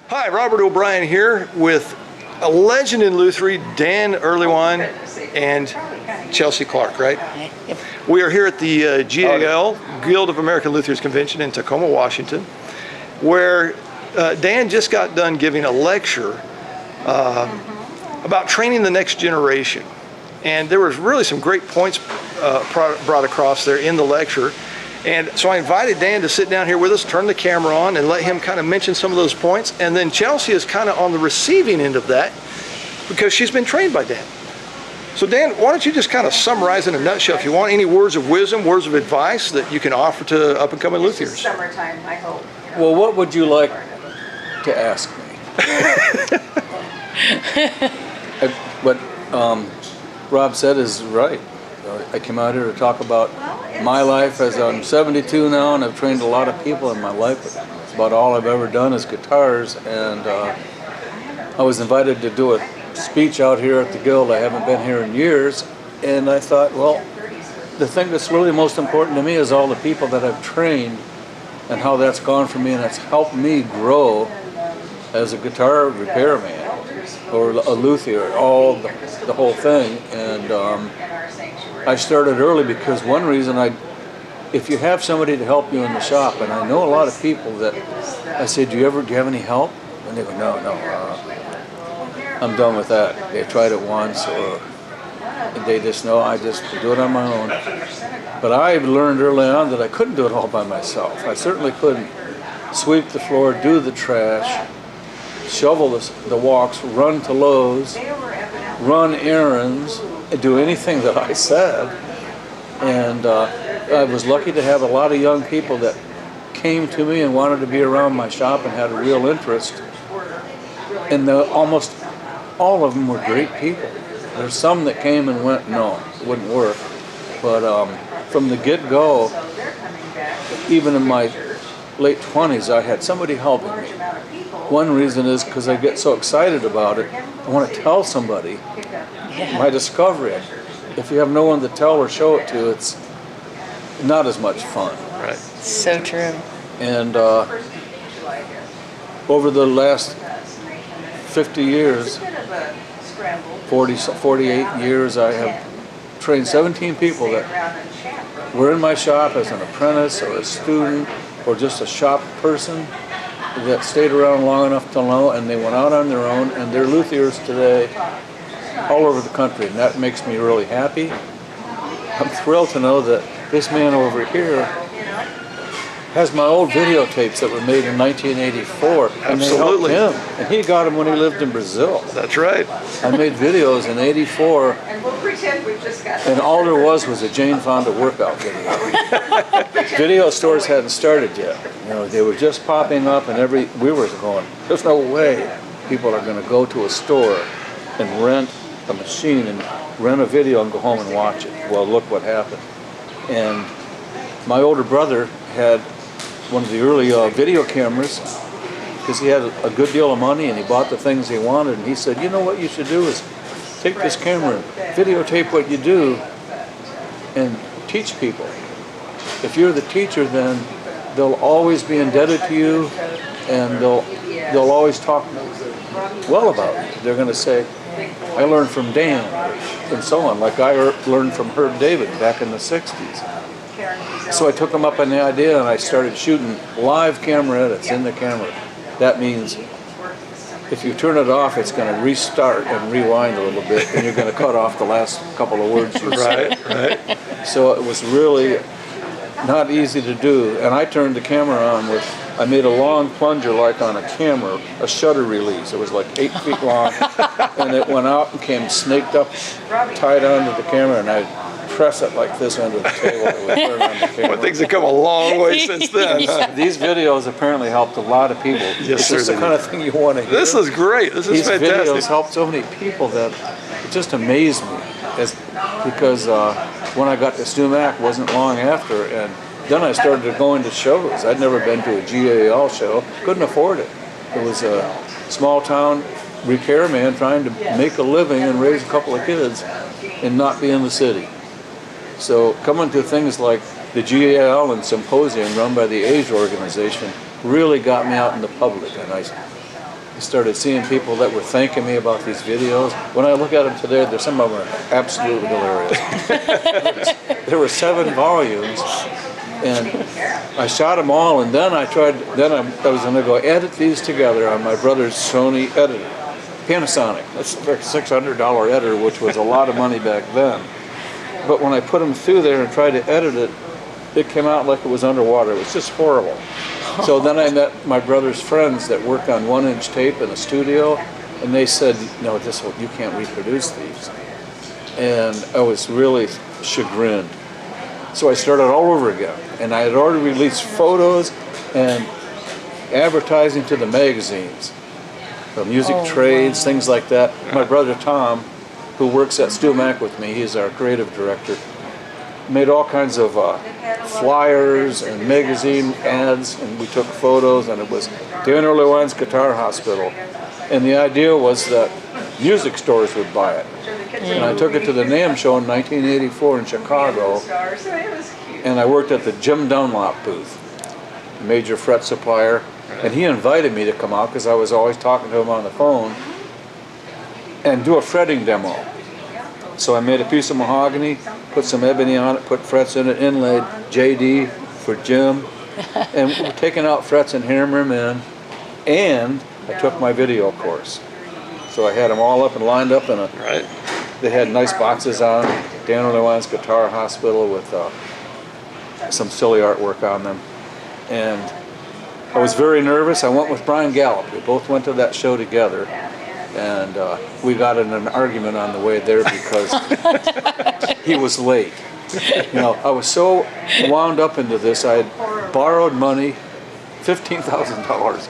Hi, Robert O'Brien here with a legend in Lutherie, Dan Erlewine and Chelsea Clark, right? Yep. We are here at the GAL, Guild of American Luthiers Convention in Tacoma, Washington, where Dan just got done giving a lecture about training the next generation. And there was really some great points brought across there in the lecture. And so I invited Dan to sit down here with us, turn the camera on, and let him kind of mention some of those points. And then Chelsea is kind of on the receiving end of that because she's been trained by Dan. So Dan, why don't you just kind of summarize in a nutshell, if you want, any words of wisdom, words of advice that you can offer to up-and-coming luthiers? It's summertime, I hope. Well, what would you like to ask me? What Rob said is right. I came out here to talk about my life as I'm 72 now, and I've trained a lot of people in my life. It's about all I've ever done is guitars, and I was invited to do a speech out here at the Guild. I haven't been here in years, and I thought, well, the thing that's really most important to me is all the people that I've trained and how that's gone for me, and it's helped me grow as a guitar repairman or a luthier, the whole thing. And I started early because one reason if you have somebody to help you in the shop, and I know a lot of people that I say, do you have any help? And they go, no, I'm done with that. They tried it once, or they just know I just do it on my own. But I learned early on that I couldn't do it all by myself. I certainly couldn't sweep the floor, do the trash, shovel the walks, run to Lowe's, run errands, do anything that I said. And I was lucky to have a lot of young people that came to me and wanted to be around my shop and had a real interest. And almost all of them were great people. There's some that came and went, no, it wouldn't work. But from the get-go, even in my late 20s, I had somebody helping me. One reason is because I get so excited about it, I want to tell somebody my discovery. If you have no one to tell or show it to, it's not as much fun. Right. So true. And over the last 50 years, 48 years, I have trained 17 people that were in my shop as an apprentice or a student or just a shop person that stayed around long enough to know, and they went out on their own, and they're luthiers today all over the country, and that makes me really happy. I'm thrilled to know that this man over here has my old videotapes that were made in 1984. And Absolutely. they helped him, and he got them when he lived in Brazil. That's right. I made videos in '84, And we'll pretend we've just got and all there was a Jane Fonda workout video. Video stores hadn't started yet. You know, they were just popping up, and we were going, there's no way people are going to go to a store and rent a machine and rent a video and go home and watch it. Well, look what happened. And my older brother had one of the early video cameras because he had a good deal of money and he bought the things he wanted, and he said, you know what you should do is take this camera and videotape what you do and teach people. If you're the teacher, then they'll always be indebted to you, and they'll always talk well about you. They're going to say, I learned from Dan, and so on, like I learned from Herb David back in the 60s. So I took him up on the idea, and I started shooting live camera edits in the camera. That means if you turn it off, it's going to restart and rewind a little bit, and you're going to cut off the last couple of words you said. Right. So it was really not easy to do, and I turned the camera on I made a long plunger like on a camera, a shutter release. It was like 8 feet long, and it went out and came snaked up, tied onto the camera, and I'd press it like this under the table. It would turn on the camera. Well, things have come a long way since then. Huh? These videos apparently helped a lot of people. Yes, It's sir, the kind of thing you want to hear. This is great. This is These fantastic. videos helped so many people that it just amazed me. Because when I got to Stewart-Mac wasn't long after, and then I started going to shows. I'd never been to a GAL show, couldn't afford it. It was a small town repairman trying to make a living and raise a couple of kids and not be in the city. So coming to things like the GAL and symposium run by the Age organization really got me out in the public, and I started seeing people that were thanking me about these videos. When I look at them today, some of them are absolutely hilarious. There were 7 volumes, and I shot them all, and then I was going to go edit these together on my brother's Sony editor, Panasonic. That's a $600 editor, which was a lot of money back then. But when I put them through there and tried to edit it, it came out like it was underwater. It was just horrible. So then I met my brother's friends that work on 1-inch tape in a studio, and they said, no, you can't reproduce these. And I was really chagrined. So I started all over again. And I had already released photos and advertising to the magazines, the music trades, things like that. My brother Tom, who works at Stewart-Mac with me, he's our creative director, made all kinds of flyers and magazine ads, and we took photos, and it was Dan Erlewine's Guitar Hospital. And the idea was that music stores would buy it. And I took it to the NAMM show in 1984 in Chicago, and I worked at the Jim Dunlop booth, major fret supplier, and he invited me to come out because I was always talking to him on the phone and do a fretting demo. So I made a piece of mahogany, put some ebony on it, put frets in it, inlaid JD for Jim, and we're taking out frets and hammering them in, and I took my video course. So I had them all up and lined up in a, they had nice boxes on, Dan Erlewine's Guitar Hospital with some silly artwork on them. And I was very nervous. I went with Brian Gallup. We both went to that show together. And we got in an argument on the way there because he was late. You know, I was so wound up into this. I had borrowed money, $15,000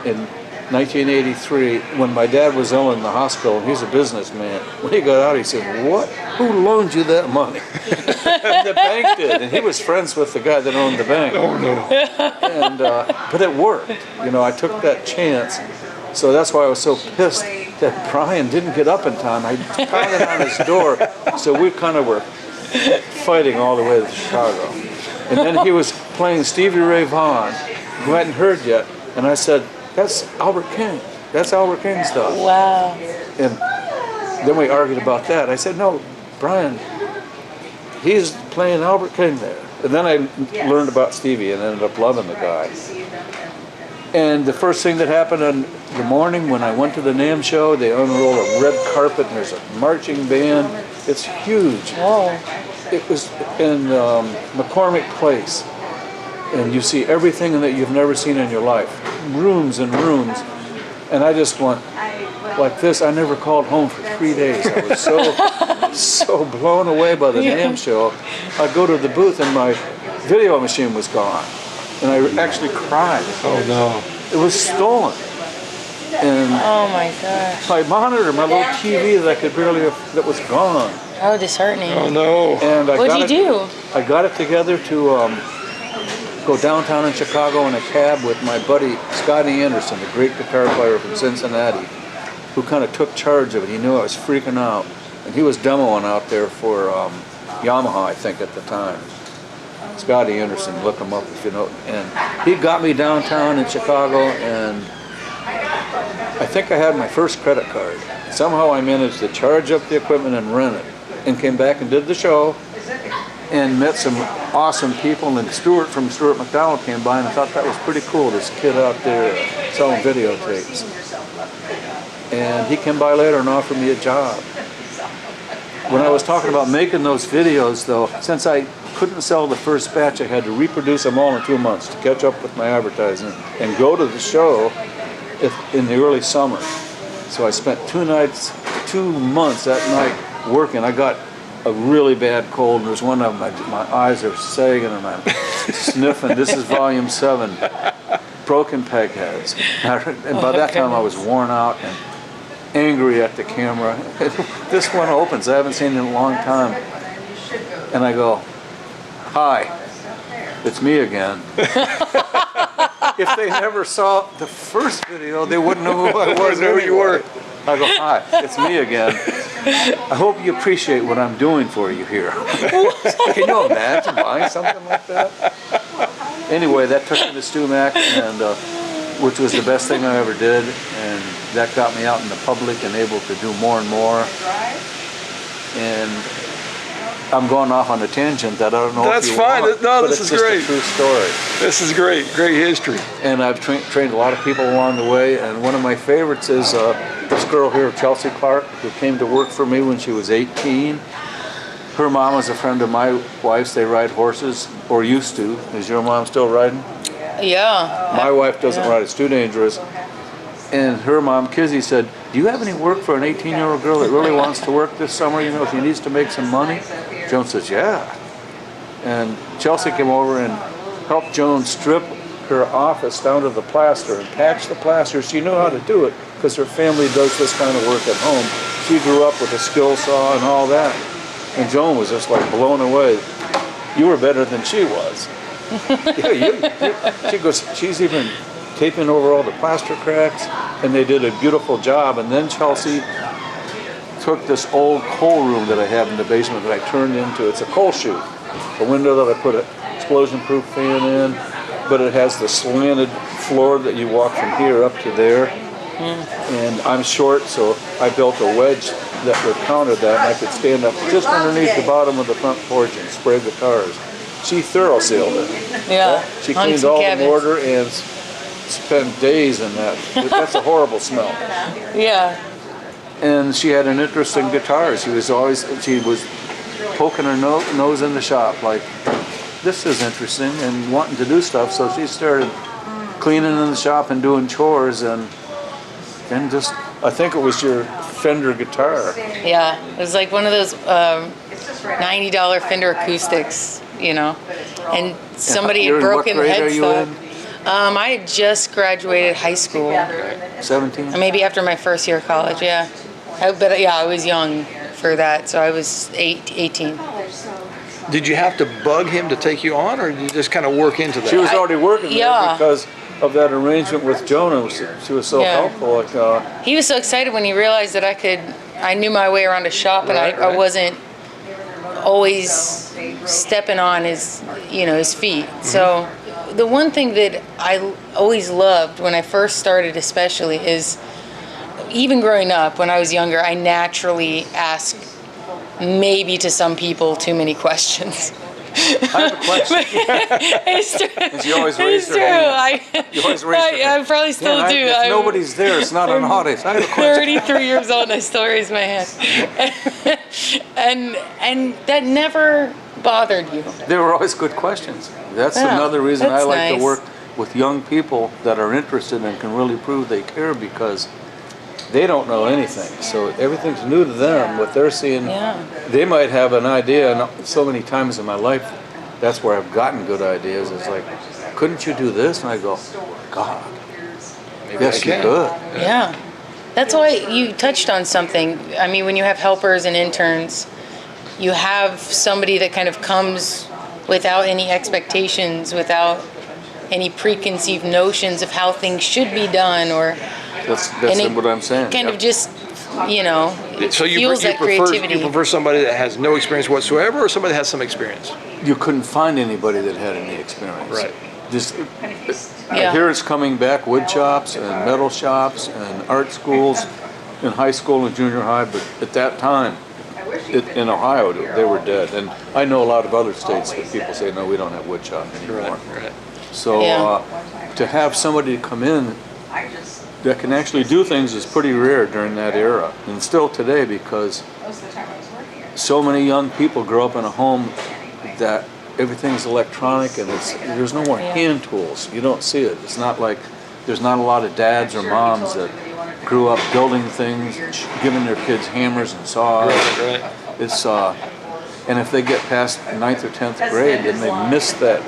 in 1983 when my dad was ill in the hospital, and he's a businessman. When he got out, he said, "What? Who loaned you that money?" And the bank did, and he was friends with the guy that owned the bank. Oh no! And but it worked. You know, I took that chance. So that's why I was so pissed that Brian didn't get up in time. I pounded on his door, so we kind of were fighting all the way to Chicago. And then he was playing Stevie Ray Vaughan, who I hadn't heard yet, and I said, "That's Albert King. That's Albert King stuff." Wow. And then we argued about that. I said, "No, Brian, he's playing Albert King there." And then I learned about Stevie and ended up loving the guy. And the first thing that happened in the morning when I went to the NAMM show, they unrolled a red carpet and there's a marching band. It's huge. Whoa. It was in McCormick Place. And you see everything that you've never seen in your life. Rooms and rooms. And I just went like this. I never called home for 3 days. I was so blown away by the NAMM show. I'd go to the booth and my video machine was gone. And I actually cried. Oh no. It was stolen. And Oh my gosh. my monitor, my little TV that I could barely, that was gone. How disheartening. Oh no. And What'd you do? I got it together to go downtown in Chicago in a cab with my buddy Scotty Anderson, the great guitar player from Cincinnati, who kind of took charge of it. He knew I was freaking out. And he was demoing out there for Yamaha, I think, at the time. Scotty Anderson, look him up if you know. And he got me downtown in Chicago, and I think I had my first credit card. Somehow I managed to charge up the equipment and rent it, and came back and did the show, and met some awesome people. And Stewart from Stewart-MacDonald came by, and I thought that was pretty cool, this kid out there selling videotapes. And he came by later and offered me a job. When I was talking about making those videos, though, since I couldn't sell the first batch, I had to reproduce them all in 2 months to catch up with my advertising and go to the show in the early summer. So I spent 2 months that night working. I got a really bad cold, and there's one of them, my eyes are sagging and I'm sniffing. This is volume 7, broken peg heads. And by that time I was worn out and angry at the camera. This one opens, I haven't seen it in a long time. And I go, "Hi, it's me again." If they never saw the first video, they wouldn't know who I was or who you were. I go, "Hi, it's me again. I hope you appreciate what I'm doing for you here." Can you imagine buying something like that? Anyway, that took me to Stewart-Mac, and which was the best thing I ever did, and that got me out in the public and able to do more and more. And I'm going off on a tangent that I don't know That's if you fine. want, No, but this it's is just great. a true story. This is great. Great history. And I've trained a lot of people along the way, and one of my favorites is this girl here, Chelsea Clark, who came to work for me when she was 18. Her mom was a friend of my wife's. They ride horses, or used to. Is your mom still riding? Yeah. My wife doesn't ride, it's too dangerous. And her mom, Kizzy, said, do you have any work for an 18-year-old girl that really wants to work this summer? You know, she needs to make some money? Joan says, yeah. And Chelsea came over and helped Joan strip her office down to the plaster and patch the plaster. She knew how to do it because her family does this kind of work at home. She grew up with a skill saw and all that. And Joan was just like blown away. You were better than she was. She goes, she's even taping over all the plaster cracks, and they did a beautiful job. And then Chelsea took this old coal room that I have in the basement that I turned into, it's a coal chute, a window that I put an explosion-proof fan in, but it has the slanted floor that you walk from here up to there. And I'm short, so I built a wedge that would counter that, and I could stand up just underneath the bottom of the front porch and spray the cars. She thorough sealed it. Yeah. She Hung cleaned some all cabins. the mortar and spent days in that. That's a horrible smell. Yeah. And she had an interesting guitar. She was poking her nose in the shop like, this is interesting, and wanting to do stuff. So she started cleaning in the shop and doing chores, and just, I think it was your Fender guitar. Yeah. It was like one of those $90 Fender acoustics, you know. And somebody You're had in broken what the grade are you headstock. I had just graduated high school. 17? Maybe after my first year of college, yeah. But yeah, I was young for that, so I was 18. Did you have to bug him to take you on, or did you just kind of work into that? She was already working there Yeah. because of that arrangement with Jonah. She was so Yeah. helpful. Like, He was so excited when he realized that I knew my way around a shop, and Right, I right. wasn't always stepping on his feet. So the one thing that I always loved when I first started, especially, is even growing up when I was younger, I naturally ask maybe to some people too many questions. I have a question. It's true. And she always raised It's her true. hand. You always raised her hand. I probably still Man, do. if nobody's there, it's not an audience. I have a question. 33 years old and I still raise my hand. and that never bothered you. They were always good questions. That's Yeah, another reason I that's like nice. to work with young people that are interested and can really prove they care, because they don't know anything. So everything's new to them. What they're seeing, Yeah. they might have an idea. And so many times in my life, that's where I've gotten good ideas. It's like, couldn't you do this? And I go, God, yes, you can. could. Yeah. That's why you touched on something. I mean, when you have helpers and interns, you have somebody that kind of comes without any expectations, without any preconceived notions of how things should be done, or That's and it what I'm saying. kind Yep. of just, So fuels that creativity. you prefer somebody that has no experience whatsoever, or somebody that has some experience? You couldn't find anybody that had any experience. Right. Just, Yeah. here it's coming back, wood shops and metal shops and art schools in high school and junior high, but at that time, in Ohio, they were dead. And I know a lot of other states that people say, no, we don't have wood shop anymore. Right. So Yeah. to have somebody come in that can actually do things is pretty rare during that era, and still today, because so many young people grow up in a home that everything's electronic, and there's no more hand tools. You don't see it. It's not like there's not a lot of dads or moms that grew up building things, giving their kids hammers and saws. Right. It's and if they get past 9th or 10th grade, then they miss that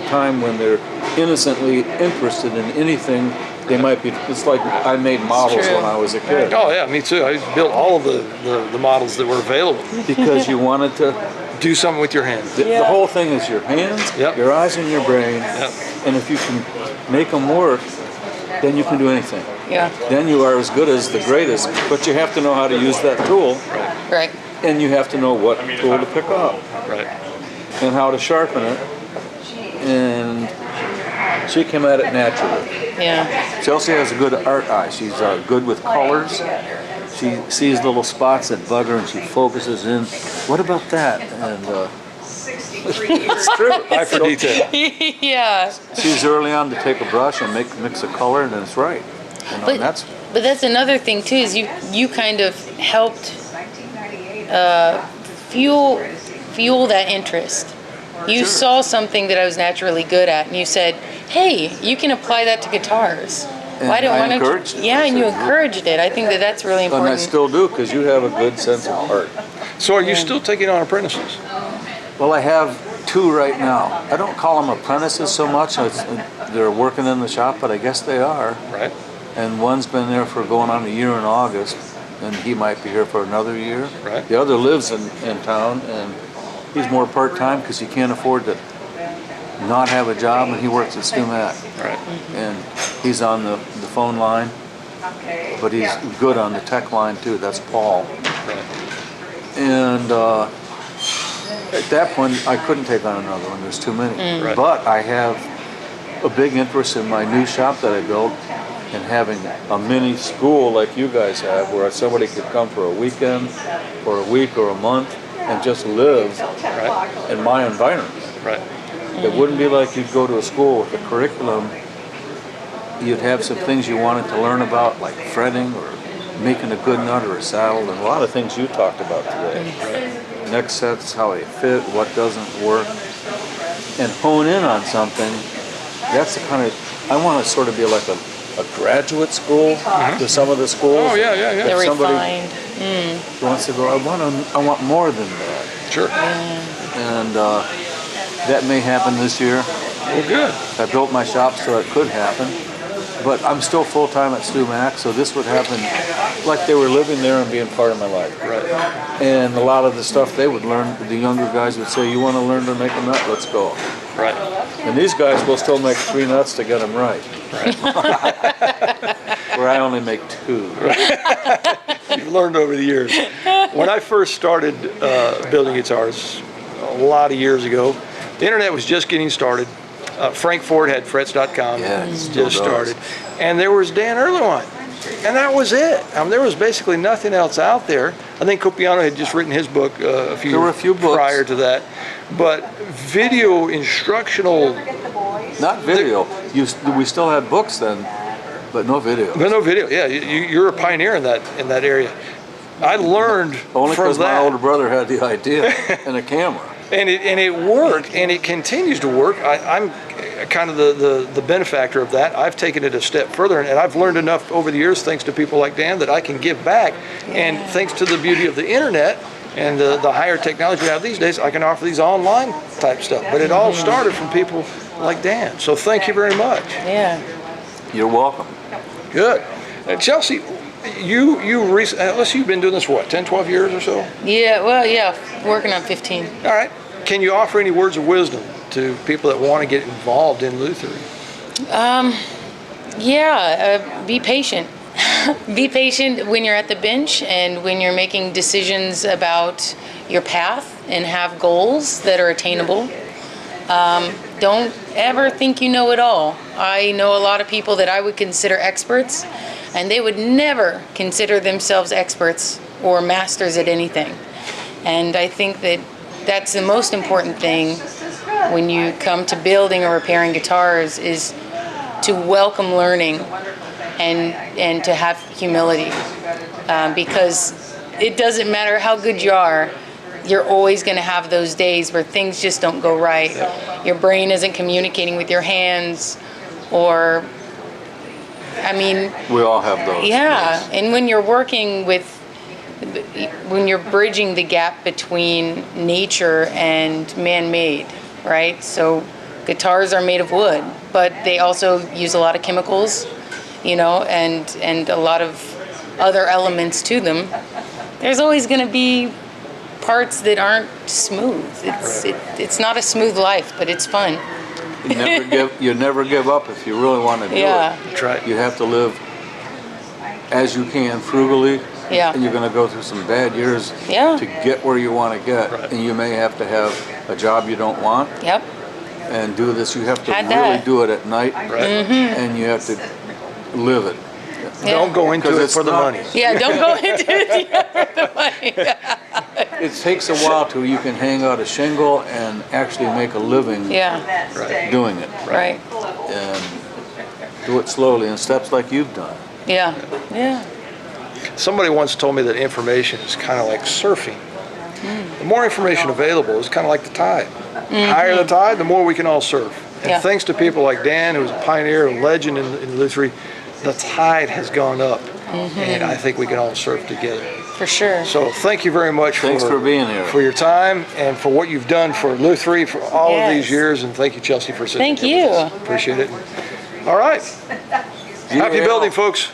time when they're innocently interested in anything. They might be. It's like I made models true. when I was a kid. Oh yeah, me too. I built all of the models that were available. Because you wanted to. Do something with your hands. The whole thing is your hands, Yep. your eyes, and your brain. Yep. And if you can make them work, then you can do anything. Yeah. Then you are as good as the greatest. But you have to know how to use that tool, Right. and you have to know what tool to pick up Right. and how to sharpen it. And She came at it naturally. Yeah. Chelsea has a good art eye. She's good with colors. She sees little spots that bug her and she focuses in. What about that? And 63 years. it's true. Eye for detail. Yeah. She's early on to take a brush and mix a color, and it's right. You know, But and that's but that's another thing too, is you kind of helped 1998. fuel that interest. You saw something that I was naturally good at, and you said, "Hey, you can apply that to guitars." And Why don't I why don't encouraged you? it. Yeah, I and you said, encouraged it. I think that that's really and I important. still do because you have a good sense of art. So are you still taking on apprentices? Well, I have 2 right now. I don't call them apprentices so much. They're working in the shop, but I guess they are. Right. And one's been there for going on a year in August, and he might be here for another year. Right. The other lives in town, and he's more part-time because he can't afford to not have a job, and he works at Stewart-Mac. Right. And he's on the phone line, but he's good on the tech line too. That's Paul. Right. And at that point, I couldn't take on another one. There's too many. Right. But I have a big interest in my new shop that I built and having a mini school like you guys have, where somebody could come for a weekend or a week or a month and just live Right. in my environment. Right. It wouldn't be like you'd go to a school with a curriculum. You'd have some things you wanted to learn about, like fretting or making a good nut or a saddle, and a lot of things you talked about today. Right. Neck sets, how they fit, what doesn't work, and hone in on something. That's the kind of, I want to sort of be like a graduate school to some of the schools. Oh, yeah, yeah, yeah. They're If somebody refined. wants to go, I want more than that. Sure. And that may happen this year. Well, good. I built my shop so it could happen. But I'm still full-time at Stewart-Mac, so this would happen like they were living there and being part of my life. Right. And a lot of the stuff they would learn, the younger guys would say, you want to learn to make a nut? Let's go. Right. And these guys will still make 3 nuts to get them right. Where I only make 2. You've learned over the years. When I first started building guitars a lot of years ago, the internet was just getting started. Frank Ford had frets.com, Yeah, it still just does. started. And there was Dan Erlewine. And that was it. There was basically nothing else out there. I think Copiano had just written his book There were a few books. prior to that. But video instructional, Not video. We still had books then, but no video. no video. Yeah, you're a pioneer in that area. I learned Only from because my that. older brother had the idea and a camera. And it worked, and it continues to work. I'm kind of the benefactor of that. I've taken it a step further, and I've learned enough over the years, thanks to people like Dan, that I can give back. And thanks to the beauty of the internet and the higher technology we have these days, I can offer these online type stuff. But it all started from people like Dan. So thank you very much. Yeah. You're welcome. Good. Chelsea, unless you've been doing this, what, 10, 12 years or so? Yeah. Well, yeah. Working on 15. All right. Can you offer any words of wisdom to people that want to get involved in Lutherie? Be patient. Be patient when you're at the bench and when you're making decisions about your path, and have goals that are attainable. Don't ever think you know it all. I know a lot of people that I would consider experts, and they would never consider themselves experts or masters at anything. And I think that that's the most important thing when you come to building or repairing guitars, is to welcome learning and to have humility, because it doesn't matter how good you are, you're always going to have those days where things just don't go right. Your brain isn't communicating with your hands, or, We all have those. yeah. And when you're working when you're bridging the gap between nature and man-made, right? So guitars are made of wood, but they also use a lot of chemicals, and a lot of other elements to them. There's always going to be parts that aren't smooth. It's not a smooth life, but it's fun. You never give up if you really want to do Yeah. it. That's right. You have to live as you can, frugally. Yeah. And you're going to go through some bad years Yeah. to get where you want to get. Right. And you may have to have a job you don't want. Yep. and do this, you have to Had really that. do it at night, Right. and you have to live it. Don't go into 'Cause it it's for the not- money. Yeah, don't go into it for the money. It takes a while till you can hang out a shingle and actually make a living Yeah, Right. doing it, right. and do it slowly in steps like you've done. Yeah, yeah. Somebody once told me that information is kind of like surfing. The more information available is kind of like the tide. Higher the tide, the more we can all surf. And Yeah. thanks to people like Dan, who's a pioneer and legend in Lutherie, the tide has gone up. And I think we can all surf together. For sure. So thank you very much Thanks for being here. for your time and for what you've done for Lutherie for all of these Yes. years. And thank you, Chelsea, for sitting Thank here with you. us. Appreciate it. All right. Happy Yeah. building, folks.